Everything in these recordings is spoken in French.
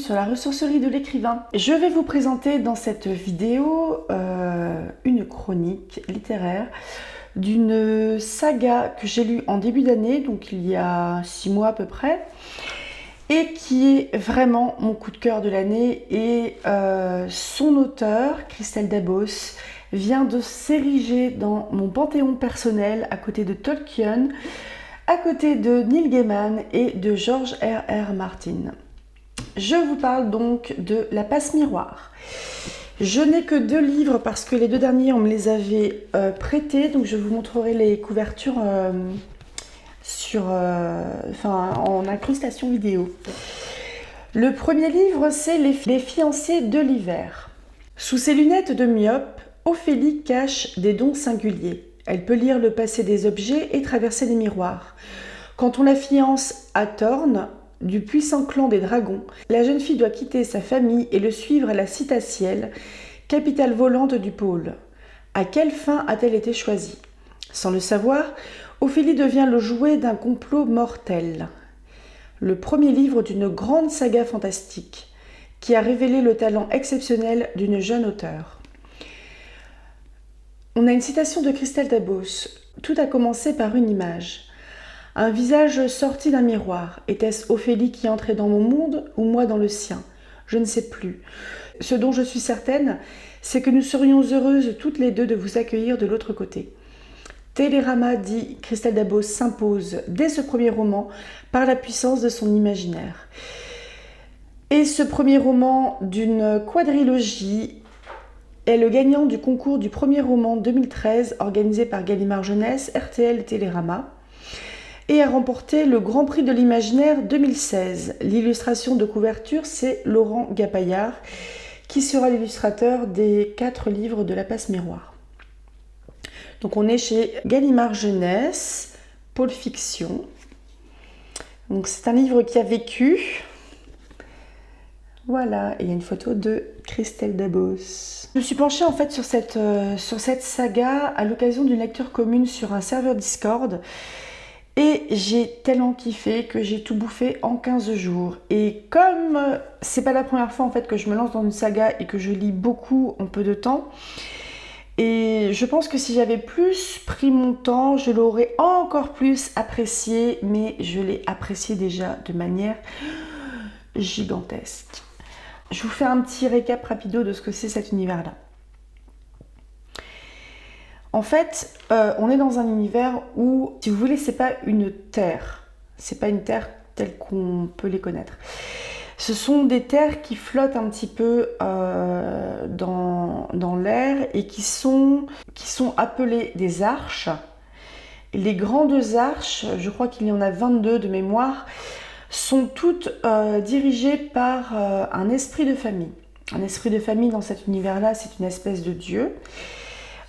sur la ressourcerie de l'écrivain. Je vais vous présenter dans cette vidéo une chronique littéraire d'une saga que j'ai lue en début d'année, donc il y a 6 mois à peu près, et qui est vraiment mon coup de cœur de l'année. Et son auteur, Christelle Dabos, vient de s'ériger dans mon panthéon personnel à côté de Tolkien, à côté de Neil Gaiman et de George R.R. Martin. Je vous parle donc de La Passe Miroir. Je n'ai que 2 livres parce que les 2 derniers on me les avait prêtés, donc je vous montrerai les couvertures en incrustation vidéo. Le premier livre, c'est Les fiancés de l'hiver. Sous ses lunettes de myope, Ophélie cache des dons singuliers. Elle peut lire le passé des objets et traverser les miroirs. Quand on la fiance à Thorn, du puissant clan des dragons, la jeune fille doit quitter sa famille et le suivre à la Citaciel, capitale volante du pôle. À quelle fin a-t-elle été choisie? Sans le savoir, Ophélie devient le jouet d'un complot mortel. Le premier livre d'une grande saga fantastique qui a révélé le talent exceptionnel d'une jeune auteure. On a une citation de Christelle Dabos. Tout a commencé par une image. Un visage sorti d'un miroir. Était-ce Ophélie qui entrait dans mon monde ou moi dans le sien? Je ne sais plus. Ce dont je suis certaine, c'est que nous serions heureuses toutes les deux de vous accueillir de l'autre côté. Télérama, dit Christelle Dabos, s'impose dès ce premier roman par la puissance de son imaginaire. Et ce premier roman d'une quadrilogie est le gagnant du concours du premier roman 2013 organisé par Gallimard Jeunesse, RTL et Télérama, et a remporté le Grand Prix de l'Imaginaire 2016. L'illustration de couverture, c'est Laurent Gapaillard, qui sera l'illustrateur des 4 livres de La Passe Miroir. Donc on est chez Gallimard Jeunesse, Pôle Fiction. Donc c'est un livre qui a vécu. Voilà, et il y a une photo de Christelle Dabos. Je me suis penchée en fait sur cette saga à l'occasion d'une lecture commune sur un serveur Discord. Et j'ai tellement kiffé que j'ai tout bouffé en 15 jours. Et comme c'est pas la première fois en fait que je me lance dans une saga et que je lis beaucoup en peu de temps, et je pense que si j'avais plus pris mon temps, je l'aurais encore plus apprécié, mais je l'ai apprécié déjà de manière gigantesque. Je vous fais un petit récap rapido de ce que c'est cet univers-là. En fait, on est dans un univers où, si vous voulez, c'est pas une terre. C'est pas une terre telle qu'on peut les connaître. Ce sont des terres qui flottent un petit peu dans l'air et qui sont appelées des arches. Les grandes arches, je crois qu'il y en a 22 de mémoire, sont toutes dirigées par un esprit de famille. Un esprit de famille dans cet univers-là, c'est une espèce de dieu.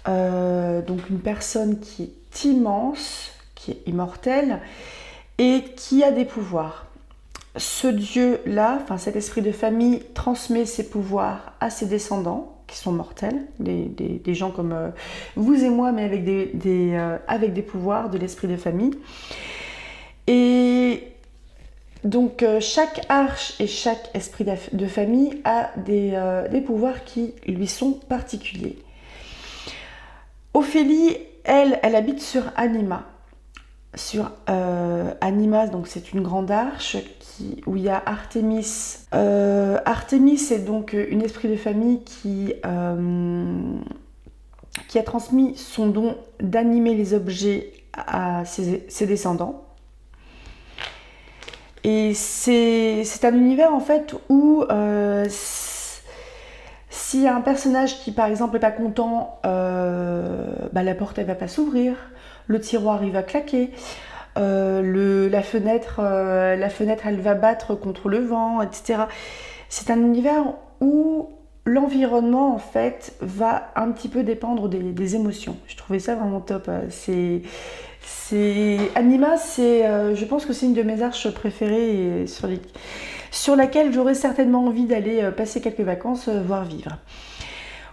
Donc une personne qui est immense, qui est immortelle et qui a des pouvoirs. Ce dieu-là, cet esprit de famille, transmet ses pouvoirs à ses descendants, qui sont mortels, des gens comme vous et moi, mais avec des pouvoirs de l'esprit de famille. Et donc chaque arche et chaque esprit de famille a des pouvoirs qui lui sont particuliers. Ophélie, elle habite sur Anima. Anima, donc c'est une grande arche où il y a Artémis. Artémis est donc une esprit de famille qui a transmis son don d'animer les objets à ses descendants. Et c'est un univers en fait où s'il y a un personnage qui par exemple n'est pas content, la porte elle va pas s'ouvrir, le tiroir il va claquer, la fenêtre elle va battre contre le vent, etc. C'est un univers où l'environnement en fait va un petit peu dépendre des émotions. Je trouvais ça vraiment top. Anima, je pense que c'est une de mes arches préférées et sur laquelle j'aurais certainement envie d'aller passer quelques vacances, voire vivre.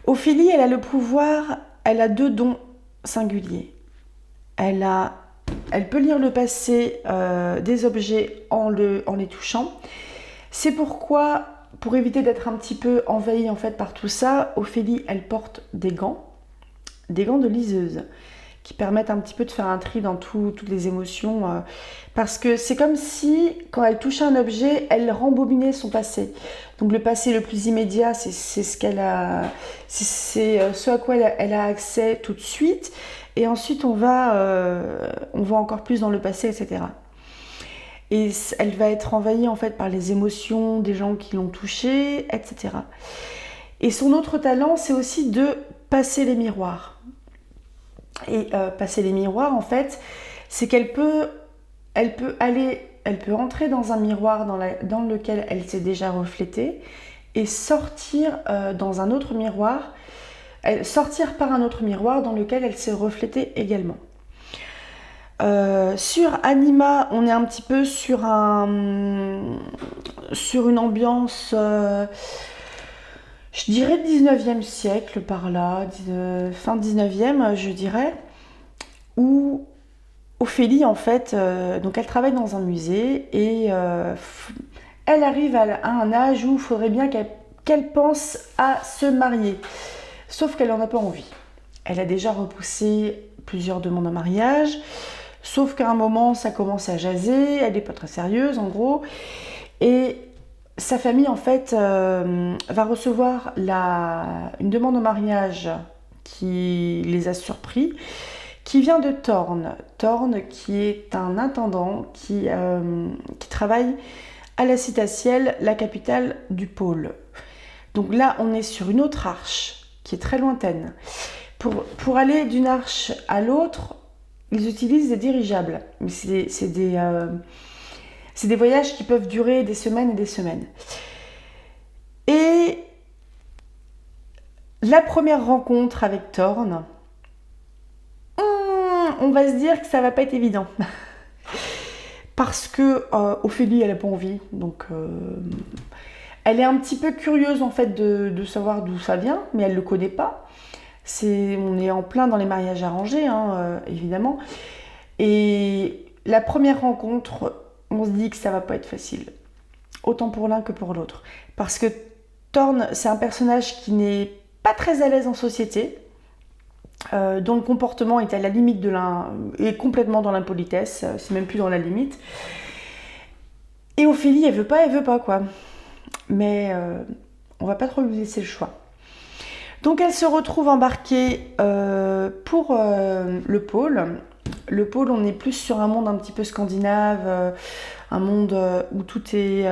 Ophélie, elle a le pouvoir, elle a 2 dons singuliers. Elle peut lire le passé des objets en les touchant. C'est pourquoi, pour éviter d'être un petit peu envahie en fait par tout ça, Ophélie, elle porte des gants de liseuse, qui permettent un petit peu de faire un tri dans toutes les émotions, parce que c'est comme si, quand elle touchait un objet, elle rembobinait son passé. Donc le passé le plus immédiat, c'est ce qu'elle a, c'est ce à quoi elle a accès tout de suite, et ensuite on va encore plus dans le passé, etc. Et elle va être envahie en fait par les émotions des gens qui l'ont touchée, etc. Et son autre talent, c'est aussi de passer les miroirs. Et passer les miroirs, en fait, c'est qu'elle peut entrer dans un miroir dans lequel elle s'est déjà reflétée et sortir dans un autre miroir, sortir par un autre miroir dans lequel elle s'est reflétée également. Sur Anima, on est un petit peu sur une ambiance, je dirais 19e siècle par là, fin 19e, je dirais, où Ophélie, en fait, donc elle travaille dans un musée et elle arrive à un âge où il faudrait bien qu'elle pense à se marier. Sauf qu'elle n'en a pas envie. Elle a déjà repoussé plusieurs demandes en mariage, sauf qu'à un moment, ça commence à jaser, elle n'est pas très sérieuse, en gros, et sa famille, en fait, va recevoir une demande en mariage qui les a surpris, qui vient de Thorn. Thorn, qui est un intendant qui travaille à la Citatielle, la capitale du pôle. Donc là, on est sur une autre arche qui est très lointaine. Pour aller d'une arche à l'autre, ils utilisent des dirigeables. Mais c'est des voyages qui peuvent durer des semaines et des semaines. Et la première rencontre avec Thorn, on va se dire que ça va pas être évident. Parce que Ophélie, elle n'a pas envie. Donc, elle est un petit peu curieuse en fait de savoir d'où ça vient, mais elle ne le connaît pas. On est en plein dans les mariages arrangés, évidemment. Et la première rencontre, on se dit que ça va pas être facile. Autant pour l'un que pour l'autre. Parce que Thorn, c'est un personnage qui n'est pas très à l'aise en société, dont le comportement est à la limite est complètement dans l'impolitesse, c'est même plus dans la limite. Et Ophélie, elle veut pas quoi. Mais on va pas trop lui laisser le choix. Donc elle se retrouve embarquée pour le pôle. Le pôle, on est plus sur un monde un petit peu scandinave, un monde où tout est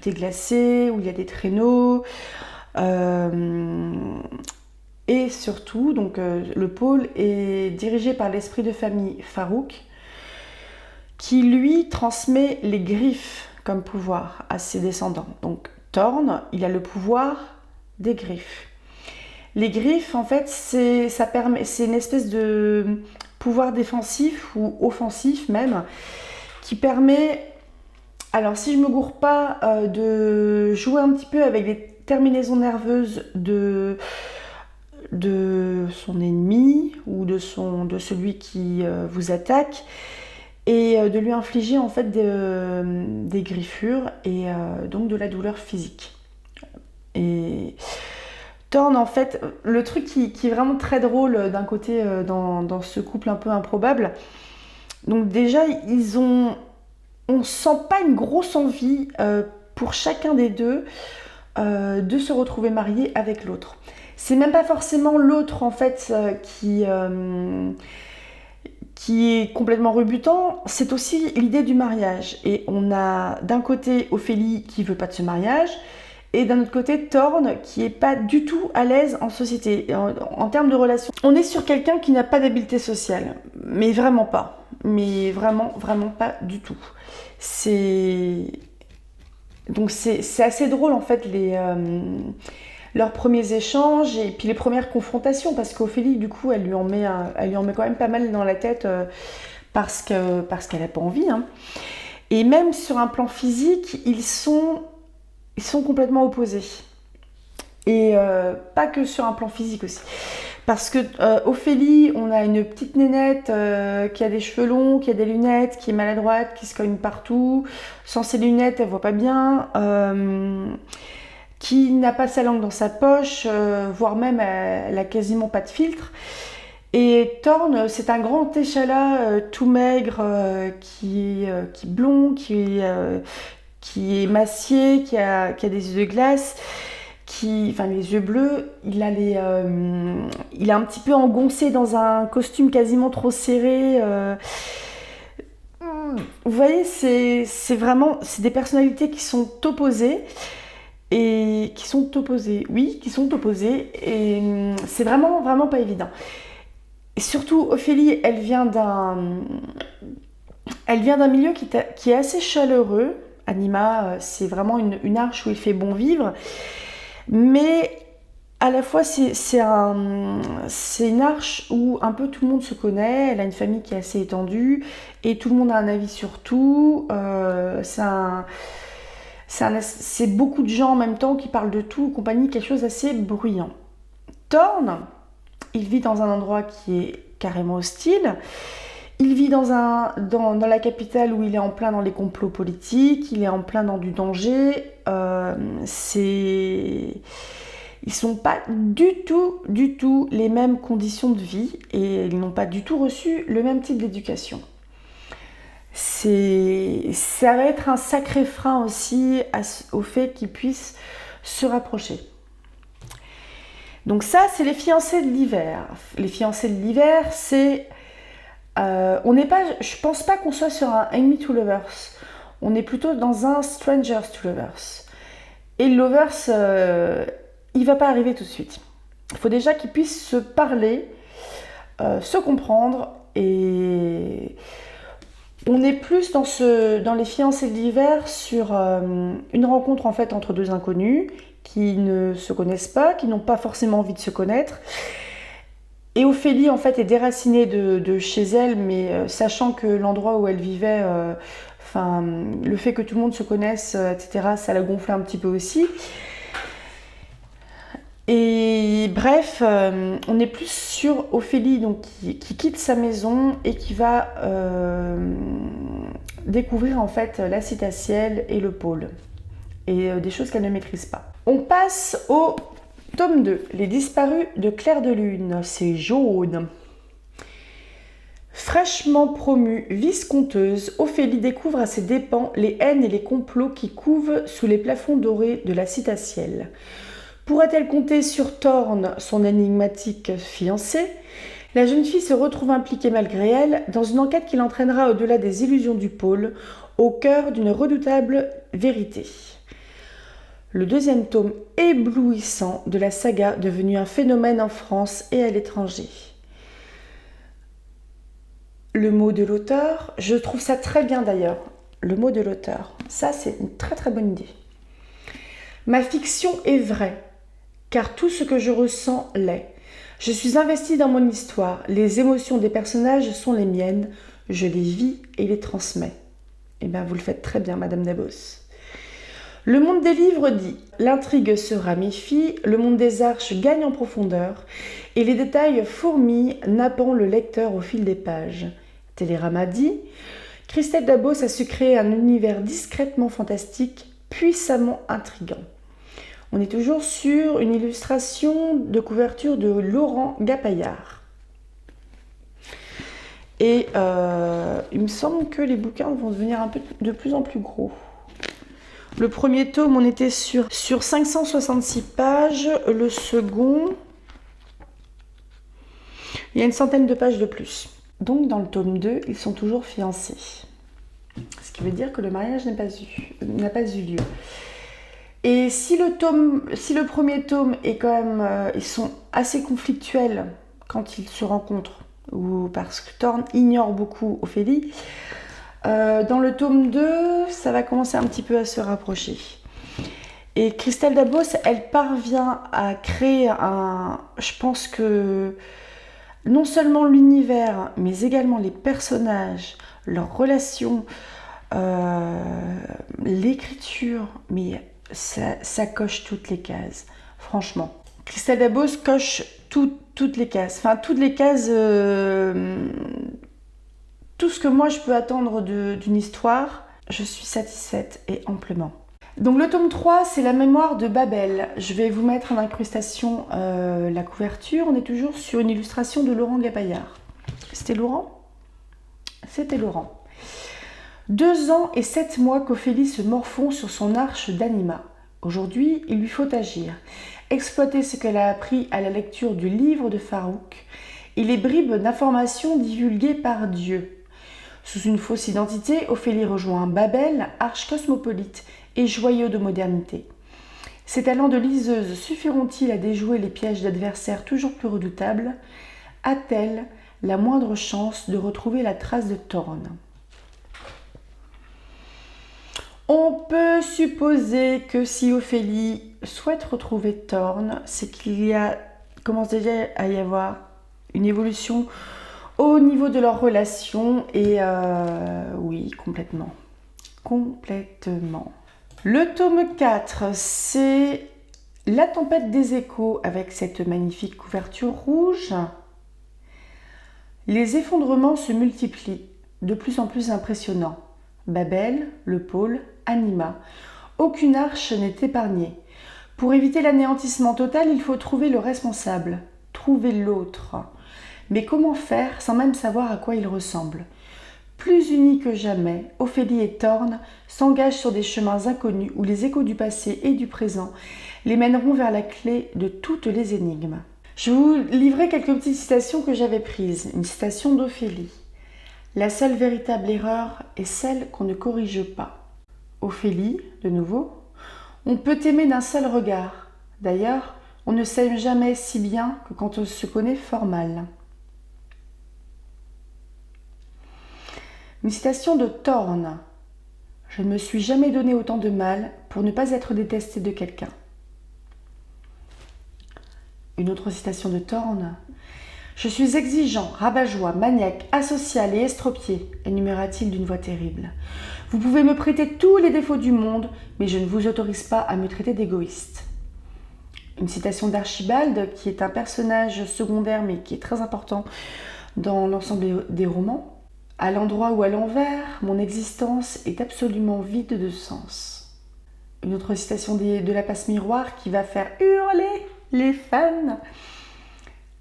glacé, où il y a des traîneaux. Et surtout, donc, le pôle est dirigé par l'esprit de famille Farouk, qui lui transmet les griffes comme pouvoir à ses descendants. Donc Thorn, il a le pouvoir des griffes. Les griffes, en fait, c'est une espèce de pouvoir défensif ou offensif même, qui permet, alors si je me gourre pas, de jouer un petit peu avec les terminaisons nerveuses de son ennemi ou de celui qui vous attaque, et de lui infliger en fait des griffures et donc de la douleur physique. Et Thorn, en fait, le truc qui est vraiment très drôle d'un côté dans ce couple un peu improbable, donc déjà on sent pas une grosse envie pour chacun des deux de se retrouver mariés avec l'autre. C'est même pas forcément l'autre en fait qui est complètement rebutant, c'est aussi l'idée du mariage. Et on a d'un côté Ophélie qui veut pas de ce mariage, et d'un autre côté Thorn qui est pas du tout à l'aise en société, en termes de relations. On est sur quelqu'un qui n'a pas d'habileté sociale, mais vraiment pas. Mais vraiment pas du tout. Donc c'est assez drôle en fait leurs premiers échanges et puis les premières confrontations, parce qu'Ophélie du coup elle lui en met quand même pas mal dans la tête parce qu'elle n'a pas envie. Et même sur un plan physique, ils sont complètement opposés. Et pas que sur un plan physique aussi. Parce que Ophélie, on a une petite nénette qui a des cheveux longs, qui a des lunettes, qui est maladroite, qui se cogne partout. Sans ses lunettes, elle voit pas bien. qui n'a pas sa langue dans sa poche, voire même elle a quasiment pas de filtre. Et Thorn, c'est un grand échalas tout maigre, qui est blond, qui est massier, qui a des yeux de glace, enfin les yeux bleus. Il est un petit peu engoncé dans un costume quasiment trop serré. Vous voyez, c'est des personnalités qui sont opposées. Et qui sont opposées, et c'est vraiment, vraiment pas évident. Et surtout, Ophélie, elle vient d'un milieu qui est assez chaleureux. Anima, c'est vraiment une arche où il fait bon vivre, mais à la fois c'est une arche où un peu tout le monde se connaît. Elle a une famille qui est assez étendue et tout le monde a un avis sur tout. C'est beaucoup de gens en même temps qui parlent de tout, compagnie, quelque chose d'assez bruyant. Thorn, il vit dans un endroit qui est carrément hostile. Il vit dans la capitale où il est en plein dans les complots politiques, il est en plein dans du danger. Ils sont pas du tout les mêmes conditions de vie et ils n'ont pas du tout reçu le même type d'éducation. Ça va être un sacré frein aussi au fait qu'ils puissent se rapprocher. Donc ça, c'est les fiancés de l'hiver. Les fiancés de l'hiver, c'est... je pense pas qu'on soit sur un Enemy to Lovers. On est plutôt dans un Strangers to Lovers. Et le Lovers, il va pas arriver tout de suite. Il faut déjà qu'ils puissent se parler, se comprendre. Et on est plus dans les fiancés de l'hiver sur une rencontre en fait entre deux inconnus qui ne se connaissent pas, qui n'ont pas forcément envie de se connaître. Et Ophélie en fait est déracinée de chez elle, mais sachant que l'endroit où elle vivait, le fait que tout le monde se connaisse, etc., ça la gonflait un petit peu aussi. Et bref, on est plus sur Ophélie donc, qui quitte sa maison et qui va découvrir en fait la citatielle et le pôle. Et des choses qu'elle ne maîtrise pas. On passe au tome 2, Les disparus de Clair de Lune. C'est jaune. Fraîchement promue vice-conteuse, Ophélie découvre à ses dépens les haines et les complots qui couvent sous les plafonds dorés de la citatielle. Pourra-t-elle compter sur Thorn, son énigmatique fiancé? La jeune fille se retrouve impliquée malgré elle dans une enquête qui l'entraînera au-delà des illusions du pôle, au cœur d'une redoutable vérité. Le deuxième tome éblouissant de la saga devenue un phénomène en France et à l'étranger. Le mot de l'auteur, je trouve ça très bien d'ailleurs, le mot de l'auteur, ça c'est une très très bonne idée. Ma fiction est vraie, car tout ce que je ressens l'est. Je suis investie dans mon histoire, les émotions des personnages sont les miennes, je les vis et les transmets. Eh bien vous le faites très bien Madame Dabos. Le monde des livres dit « L'intrigue se ramifie, le monde des arches gagne en profondeur et les détails fourmillent, nappant le lecteur au fil des pages. » Télérama dit « Christelle Dabos a su créer un univers discrètement fantastique, puissamment intrigant. » On est toujours sur une illustration de couverture de Laurent Gapaillard. Et il me semble que les bouquins vont devenir un peu de plus en plus gros. Le premier tome, on était sur 566 pages. Le second, il y a une centaine de pages de plus. Donc dans le tome 2, ils sont toujours fiancés. Ce qui veut dire que le mariage n'a pas eu lieu. Et si le premier tome est quand même... ils sont assez conflictuels quand ils se rencontrent, ou parce que Thorn ignore beaucoup Ophélie, dans le tome 2, ça va commencer un petit peu à se rapprocher. Et Christelle Dabos, elle parvient à créer je pense que non seulement l'univers, mais également les personnages, leurs relations, l'écriture, mais ça coche toutes les cases, franchement. Christelle Dabos coche toutes les cases, tout ce que moi je peux attendre d'une histoire, je suis satisfaite et amplement. Donc le tome 3, c'est la mémoire de Babel. Je vais vous mettre en incrustation la couverture. On est toujours sur une illustration de Laurent Gabaillard. C'était Laurent ? C'était Laurent. 2 ans et 7 mois qu'Ophélie se morfond sur son arche d'anima. Aujourd'hui, il lui faut agir. Exploiter ce qu'elle a appris à la lecture du livre de Farouk et les bribes d'informations divulguées par Dieu. Sous une fausse identité, Ophélie rejoint Babel, arche cosmopolite et joyau de modernité. Ses talents de liseuse suffiront-ils à déjouer les pièges d'adversaires toujours plus redoutables? A-t-elle la moindre chance de retrouver la trace de Thorn? On peut supposer que si Ophélie souhaite retrouver Thorn, c'est qu'il commence déjà à y avoir une évolution au niveau de leur relation et oui, complètement. Complètement. Le tome 4, c'est La tempête des échos avec cette magnifique couverture rouge. Les effondrements se multiplient, de plus en plus impressionnants. Babel, le pôle, Anima. Aucune arche n'est épargnée. Pour éviter l'anéantissement total, il faut trouver le responsable, trouver l'autre. Mais comment faire sans même savoir à quoi il ressemble? Plus unis que jamais, Ophélie et Thorn s'engagent sur des chemins inconnus où les échos du passé et du présent les mèneront vers la clé de toutes les énigmes. Je vais vous livrer quelques petites citations que j'avais prises. Une citation d'Ophélie. La seule véritable erreur est celle qu'on ne corrige pas. Ophélie, de nouveau. On peut aimer d'un seul regard. D'ailleurs, on ne s'aime jamais si bien que quand on se connaît fort mal. Une citation de Thorn. Je ne me suis jamais donné autant de mal pour ne pas être détesté de quelqu'un. Une autre citation de Thorn. Je suis exigeant, rabat-joie, maniaque, asocial et estropié, énuméra-t-il d'une voix terrible. Vous pouvez me prêter tous les défauts du monde, mais je ne vous autorise pas à me traiter d'égoïste. Une citation d'Archibald, qui est un personnage secondaire, mais qui est très important dans l'ensemble des romans. À l'endroit ou à l'envers, mon existence est absolument vide de sens. Une autre citation de la passe-miroir qui va faire hurler les fans.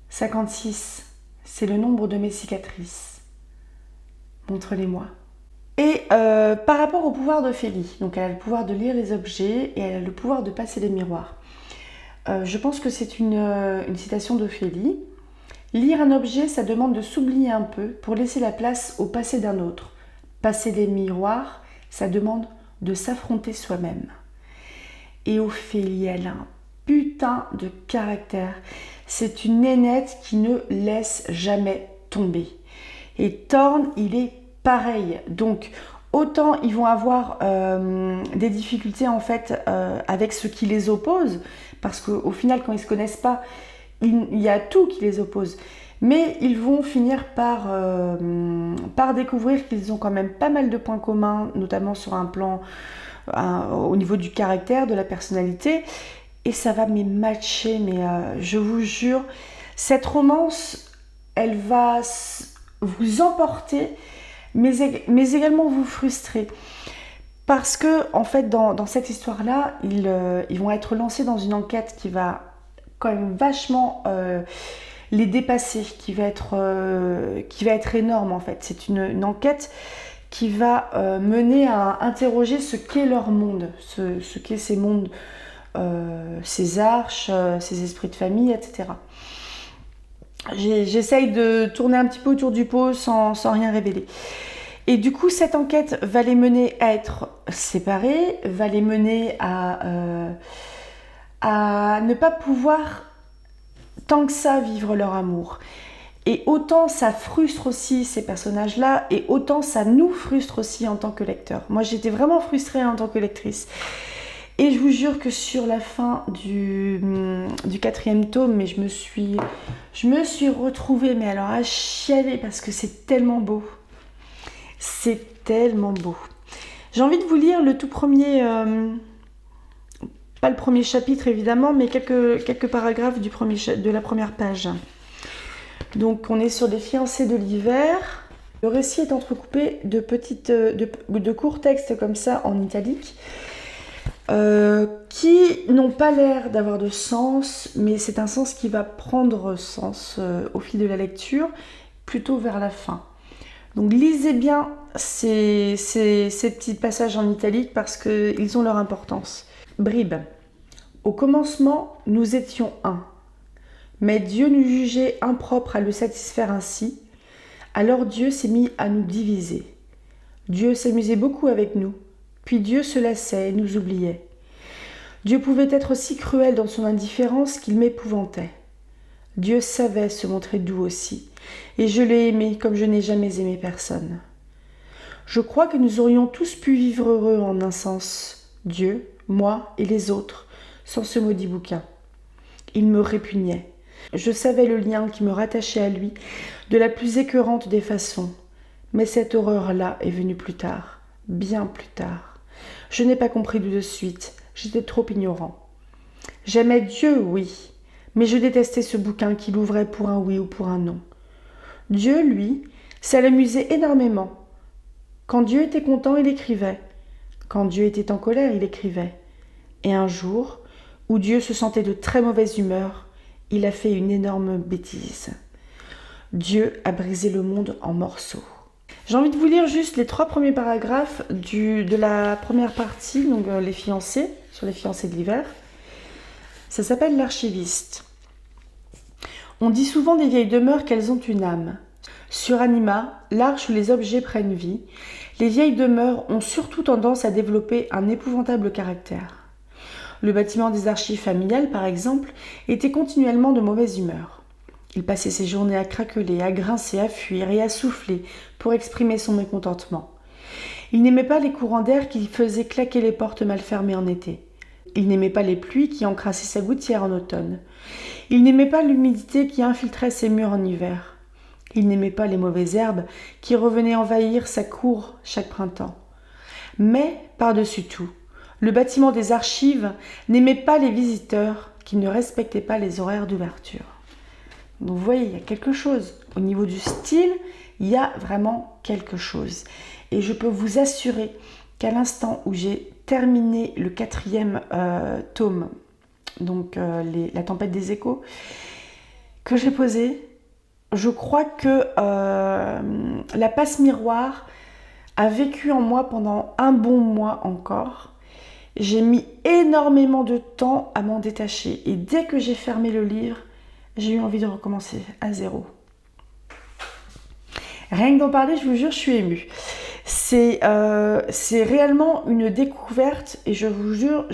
56, c'est le nombre de mes cicatrices. Montre-les-moi. Et par rapport au pouvoir d'Ophélie, donc elle a le pouvoir de lire les objets et elle a le pouvoir de passer les miroirs. Je pense que c'est une citation d'Ophélie. Lire un objet, ça demande de s'oublier un peu pour laisser la place au passé d'un autre. Passer les miroirs, ça demande de s'affronter soi-même. Et Ophélie, elle a un putain de caractère. C'est une nénette qui ne laisse jamais tomber. Et Thorn, il est pareil. Donc, autant ils vont avoir des difficultés en fait avec ce qui les oppose, parce qu'au final, quand ils ne se connaissent pas, il y a tout qui les oppose. Mais ils vont finir par découvrir qu'ils ont quand même pas mal de points communs, notamment sur un plan au niveau du caractère, de la personnalité. Et ça va matcher, mais je vous jure, cette romance, elle va vous emporter, mais également vous frustrer. Parce que, en fait, dans cette histoire-là, ils vont être lancés dans une enquête qui va quand même vachement les dépasser, qui va être énorme, en fait. C'est une enquête qui va mener à interroger ce qu'est leur monde, ce qu'est ces mondes, ces arches, ces esprits de famille, etc. J'essaye de tourner un petit peu autour du pot sans rien révéler. Et du coup, cette enquête va les mener à être séparés, va les mener à ne pas pouvoir tant que ça vivre leur amour. Et autant ça frustre aussi ces personnages-là, et autant ça nous frustre aussi en tant que lecteurs. Moi, j'étais vraiment frustrée en tant que lectrice. Et je vous jure que sur la fin du 4e tome, mais je me suis retrouvée, mais alors à chialer, parce que c'est tellement beau. C'est tellement beau. J'ai envie de vous lire le tout premier, pas le premier chapitre évidemment, mais quelques paragraphes de la première page. Donc on est sur les fiancés de l'hiver. Le récit est entrecoupé de courts textes comme ça en italique. qui n'ont pas l'air d'avoir de sens, mais c'est un sens qui va prendre sens au fil de la lecture, plutôt vers la fin. Donc lisez bien ces petits passages en italique parce qu'ils ont leur importance. Bribe. Au commencement, nous étions un, mais Dieu nous jugeait impropres à le satisfaire ainsi. Alors Dieu s'est mis à nous diviser. Dieu s'amusait beaucoup avec nous, puis Dieu se lassait et nous oubliait. Dieu pouvait être si cruel dans son indifférence qu'il m'épouvantait. Dieu savait se montrer doux aussi, et je l'ai aimé comme je n'ai jamais aimé personne. Je crois que nous aurions tous pu vivre heureux en un sens, Dieu, moi et les autres, sans ce maudit bouquin. Il me répugnait. Je savais le lien qui me rattachait à lui de la plus écœurante des façons, mais cette horreur-là est venue plus tard, bien plus tard. Je n'ai pas compris tout de suite, j'étais trop ignorant. J'aimais Dieu, oui, mais je détestais ce bouquin qui l'ouvrait pour un oui ou pour un non. Dieu, lui, ça l'amusait énormément. Quand Dieu était content, il écrivait. Quand Dieu était en colère, il écrivait. Et un jour, où Dieu se sentait de très mauvaise humeur, il a fait une énorme bêtise. Dieu a brisé le monde en morceaux. J'ai envie de vous lire juste les 3 premiers paragraphes de la première partie, donc les fiancés, sur les fiancés de l'hiver. Ça s'appelle l'archiviste. On dit souvent des vieilles demeures qu'elles ont une âme. Sur Anima, l'arche où les objets prennent vie, les vieilles demeures ont surtout tendance à développer un épouvantable caractère. Le bâtiment des archives familiales, par exemple, était continuellement de mauvaise humeur. Il passait ses journées à craqueler, à grincer, à fuir et à souffler pour exprimer son mécontentement. Il n'aimait pas les courants d'air qui faisaient claquer les portes mal fermées en été. Il n'aimait pas les pluies qui encrassaient sa gouttière en automne. Il n'aimait pas l'humidité qui infiltrait ses murs en hiver. Il n'aimait pas les mauvaises herbes qui revenaient envahir sa cour chaque printemps. Mais, par-dessus tout, le bâtiment des archives n'aimait pas les visiteurs qui ne respectaient pas les horaires d'ouverture. Donc vous voyez, il y a quelque chose. Au niveau du style, il y a vraiment quelque chose. Et je peux vous assurer qu'à l'instant où j'ai terminé le 4e tome, donc La tempête des échos, que j'ai posé, je crois que la passe miroir a vécu en moi pendant un bon mois encore. J'ai mis énormément de temps à m'en détacher. Et dès que j'ai fermé le livre, j'ai eu envie de recommencer à zéro. Rien que d'en parler, je vous jure, je suis émue. C'est réellement une découverte et je vous jure,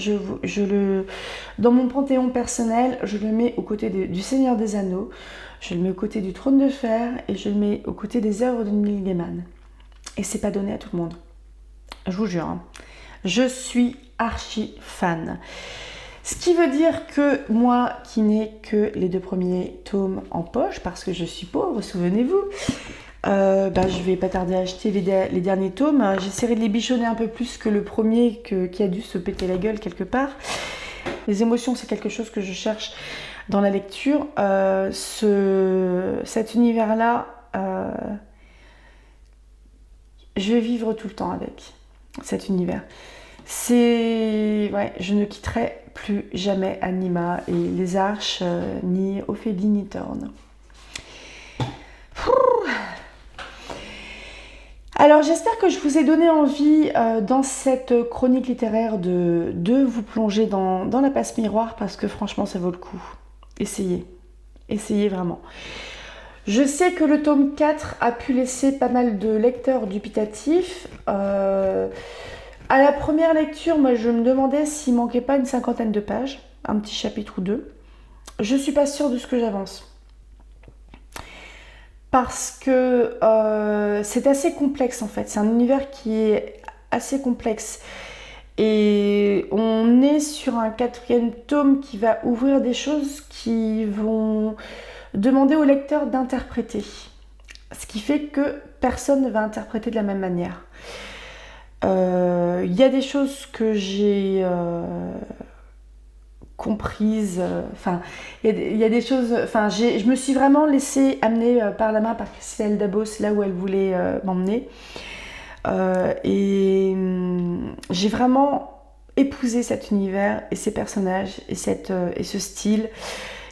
dans mon panthéon personnel, je le mets aux côtés du Seigneur des Anneaux, je le mets aux côtés du Trône de Fer et je le mets aux côtés des œuvres de Neil Gaiman. Et c'est pas donné à tout le monde. Je vous jure. Je suis archi fan. Ce qui veut dire que moi, qui n'ai que les 2 premiers tomes en poche, parce que je suis pauvre, souvenez-vous, je vais pas tarder à acheter les derniers tomes. J'essaierai de les bichonner un peu plus que le premier qui a dû se péter la gueule quelque part. Les émotions, c'est quelque chose que je cherche dans la lecture. Cet univers-là, je vais vivre tout le temps avec cet univers. Je ne quitterai plus jamais Anima et les Arches, ni Ophélie, ni Thorne. Alors j'espère que je vous ai donné envie dans cette chronique littéraire de vous plonger dans la passe miroir parce que franchement ça vaut le coup. Essayez vraiment. Je sais que le tome 4 a pu laisser pas mal de lecteurs dubitatifs. À la première lecture, moi je me demandais s'il manquait pas une 50aine de pages, un petit chapitre ou 2. Je suis pas sûre de ce que j'avance. Parce que c'est assez complexe en fait. C'est un univers qui est assez complexe. Et on est sur un 4e tome qui va ouvrir des choses qui vont demander au lecteur d'interpréter. Ce qui fait que personne ne va interpréter de la même manière. Il y a des choses que j'ai comprises, il y a des choses, je me suis vraiment laissée amener par la main par Christelle Dabos là où elle voulait m'emmener. Et j'ai vraiment épousé cet univers et ces personnages et ce style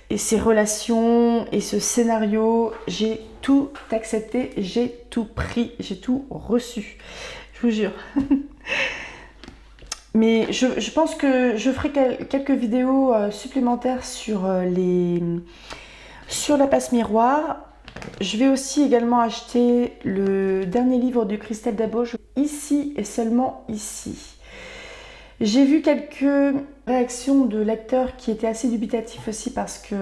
et ces relations et ce scénario. J'ai tout accepté, j'ai tout pris, j'ai tout reçu. Je vous jure. Mais je pense que je ferai quelques vidéos supplémentaires sur la passe miroir. Je vais aussi également acheter le dernier livre de Christelle Dabauche, Ici et seulement ici. J'ai vu quelques réactions de lecteurs qui étaient assez dubitatifs aussi parce que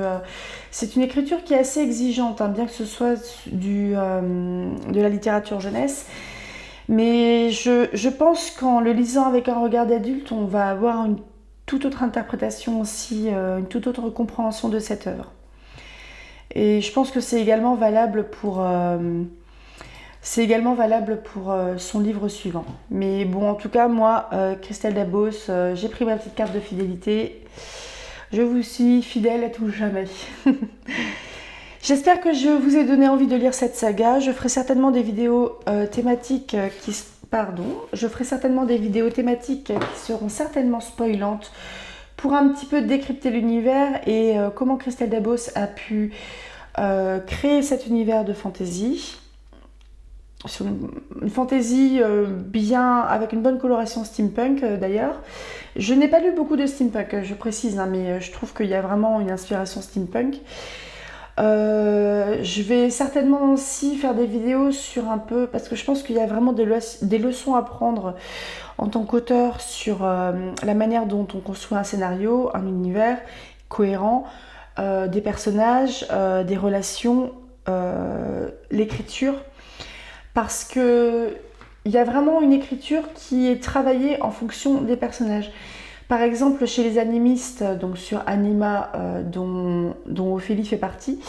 c'est une écriture qui est assez exigeante, hein, bien que ce soit de la littérature jeunesse. Mais je pense qu'en le lisant avec un regard d'adulte, on va avoir une toute autre interprétation aussi, une toute autre compréhension de cette œuvre. Et je pense que c'est également valable pour son livre suivant. Mais bon, en tout cas, moi, Christelle Dabauche, j'ai pris ma petite carte de fidélité. Je vous suis fidèle à tout jamais. J'espère que je vous ai donné envie de lire cette saga. Je ferai certainement des vidéos thématiques qui seront certainement spoilantes pour un petit peu décrypter l'univers et comment Christelle Dabauche a pu créer cet univers de fantasy. Sur une fantasy bien avec une bonne coloration steampunk d'ailleurs. Je n'ai pas lu beaucoup de steampunk, je précise, hein, mais je trouve qu'il y a vraiment une inspiration steampunk. Je vais certainement aussi faire des vidéos sur un peu, parce que je pense qu'il y a vraiment des leçons à prendre en tant qu'auteur sur la manière dont on construit un scénario, un univers cohérent, des personnages, des relations, l'écriture, parce que il y a vraiment une écriture qui est travaillée en fonction des personnages. Par exemple, chez les animistes, donc sur Anima, dont Ophélie fait partie,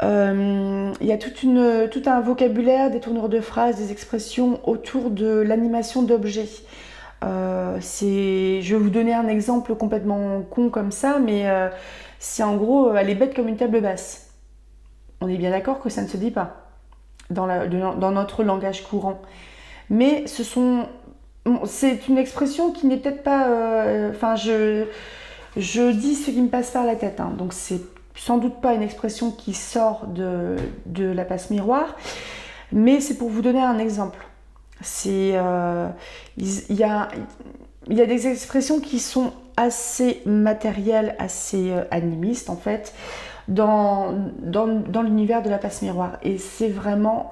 il y a tout un vocabulaire, des tournures de phrases, des expressions autour de l'animation d'objets. Je vais vous donner un exemple complètement con comme ça, mais c'est en gros, elle est bête comme une table basse. On est bien d'accord que ça ne se dit pas dans notre langage courant. Mais c'est une expression qui n'est peut-être pas... je dis ce qui me passe par la tête, hein, donc c'est sans doute pas une expression qui sort de la passe miroir, mais c'est pour vous donner un exemple. Il y a des expressions qui sont assez matérielles, assez animistes en fait, dans l'univers de la passe miroir. Et c'est vraiment...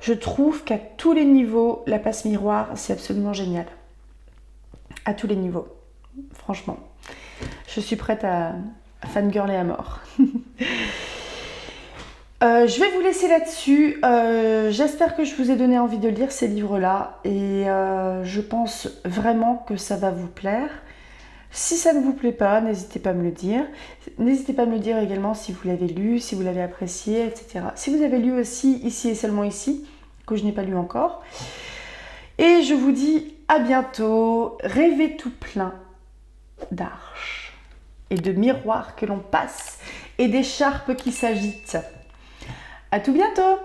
Je trouve qu'à tous les niveaux, la passe miroir, c'est absolument génial. À tous les niveaux, franchement. Je suis prête à fangirler à mort. Je vais vous laisser là-dessus. J'espère que je vous ai donné envie de lire ces livres-là. Et je pense vraiment que ça va vous plaire. Si ça ne vous plaît pas, n'hésitez pas à me le dire. N'hésitez pas à me le dire également si vous l'avez lu, si vous l'avez apprécié, etc. Si vous avez lu aussi Ici et seulement ici, que je n'ai pas lu encore. Et je vous dis à bientôt. Rêvez tout plein d'arches et de miroirs que l'on passe et d'écharpes qui s'agitent. À tout bientôt!